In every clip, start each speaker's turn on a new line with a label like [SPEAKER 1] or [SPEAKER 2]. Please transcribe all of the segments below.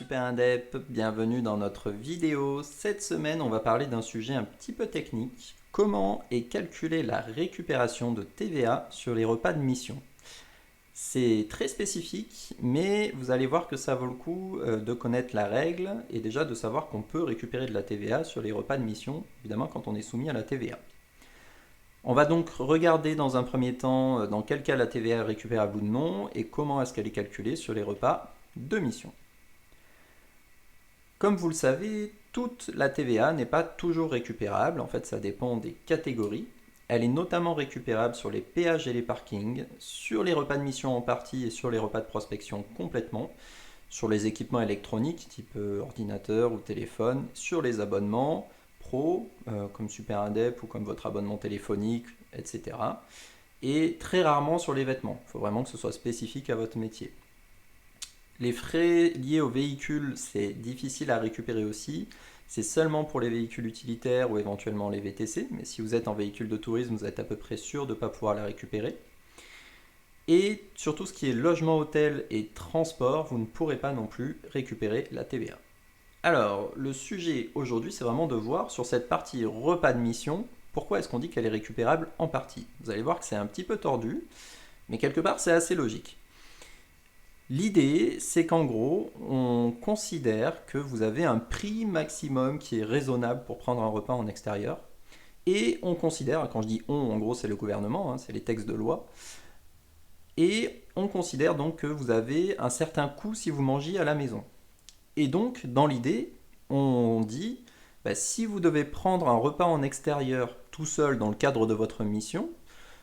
[SPEAKER 1] Super Indep, bienvenue dans notre vidéo. Cette semaine, on va parler d'un sujet un petit peu technique. Comment est calculée la récupération de TVA sur les repas de mission? C'est très spécifique, mais vous allez voir que ça vaut le coup de connaître la règle et déjà de savoir qu'on peut récupérer de la TVA sur les repas de mission, évidemment quand on est soumis à la TVA. On va donc regarder dans un premier temps dans quel cas la TVA est récupérable ou non et comment est-ce qu'elle est calculée sur les repas de mission. Comme vous le savez, toute la TVA n'est pas toujours récupérable, en fait ça dépend des catégories. Elle est notamment récupérable sur les péages et les parkings, sur les repas de mission en partie et sur les repas de prospection complètement, sur les équipements électroniques type ordinateur ou téléphone, sur les abonnements pro comme Super Indep ou comme votre abonnement téléphonique, etc. Et très rarement sur les vêtements, il faut vraiment que ce soit spécifique à votre métier. Les frais liés au véhicule, c'est difficile à récupérer aussi. C'est seulement pour les véhicules utilitaires ou éventuellement les VTC, mais si vous êtes en véhicule de tourisme, vous êtes à peu près sûr de ne pas pouvoir la récupérer. Et sur tout ce qui est logement, hôtel et transport, vous ne pourrez pas non plus récupérer la TVA. Alors, le sujet aujourd'hui, c'est vraiment de voir sur cette partie repas de mission, pourquoi est-ce qu'on dit qu'elle est récupérable en partie. Vous allez voir que c'est un petit peu tordu, mais quelque part c'est assez logique. L'idée, c'est qu'en gros, on considère que vous avez un prix maximum qui est raisonnable pour prendre un repas en extérieur. Et on considère, quand je dis on, en gros c'est le gouvernement, c'est les textes de loi. Et on considère donc que vous avez un certain coût si vous mangez à la maison. Et donc, dans l'idée, on dit, si vous devez prendre un repas en extérieur tout seul dans le cadre de votre mission,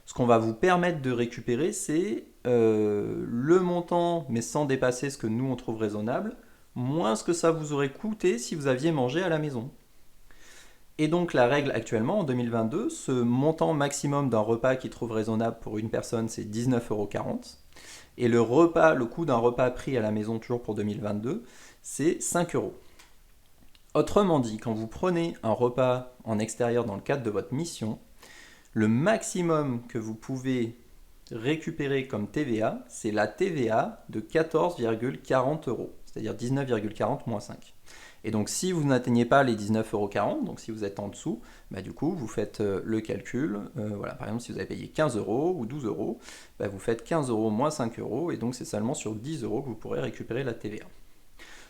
[SPEAKER 1] ce qu'on va vous permettre de récupérer, c'est le montant, mais sans dépasser ce que nous on trouve raisonnable, moins ce que ça vous aurait coûté si vous aviez mangé à la maison. Et donc la règle actuellement, en 2022, ce montant maximum d'un repas qui trouve raisonnable pour une personne, c'est 19,40 €. Et le coût d'un repas pris à la maison, toujours pour 2022, c'est 5 €. Autrement dit, quand vous prenez un repas en extérieur dans le cadre de votre mission, le maximum que vous pouvez récupérer comme TVA, c'est la TVA de 14,40 €, c'est-à-dire 19,40 moins 5. Et donc si vous n'atteignez pas les 19,40 €, donc si vous êtes en dessous, du coup vous faites le calcul, par exemple si vous avez payé 15 € ou 12 €, vous faites 15 € moins 5 €, et donc c'est seulement sur 10 € que vous pourrez récupérer la TVA.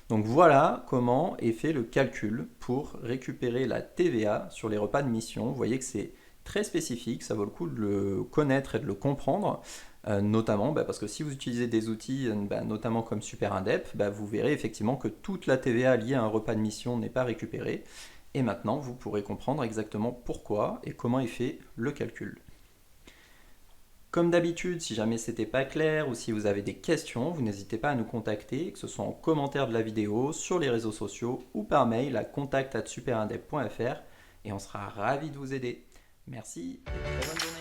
[SPEAKER 1] Donc voilà comment est fait le calcul pour récupérer la TVA sur les repas de mission. Vous voyez que c'est très spécifique, ça vaut le coup de le connaître et de le comprendre, notamment parce que si vous utilisez des outils notamment comme Super Indep, vous verrez effectivement que toute la TVA liée à un repas de mission n'est pas récupérée, et maintenant vous pourrez comprendre exactement pourquoi et comment est fait le calcul. Comme d'habitude, si jamais c'était pas clair ou si vous avez des questions, vous n'hésitez pas à nous contacter, que ce soit en commentaire de la vidéo, sur les réseaux sociaux ou par mail à contact@superindep.fr, et on sera ravis de vous aider. Merci et très bonne journée.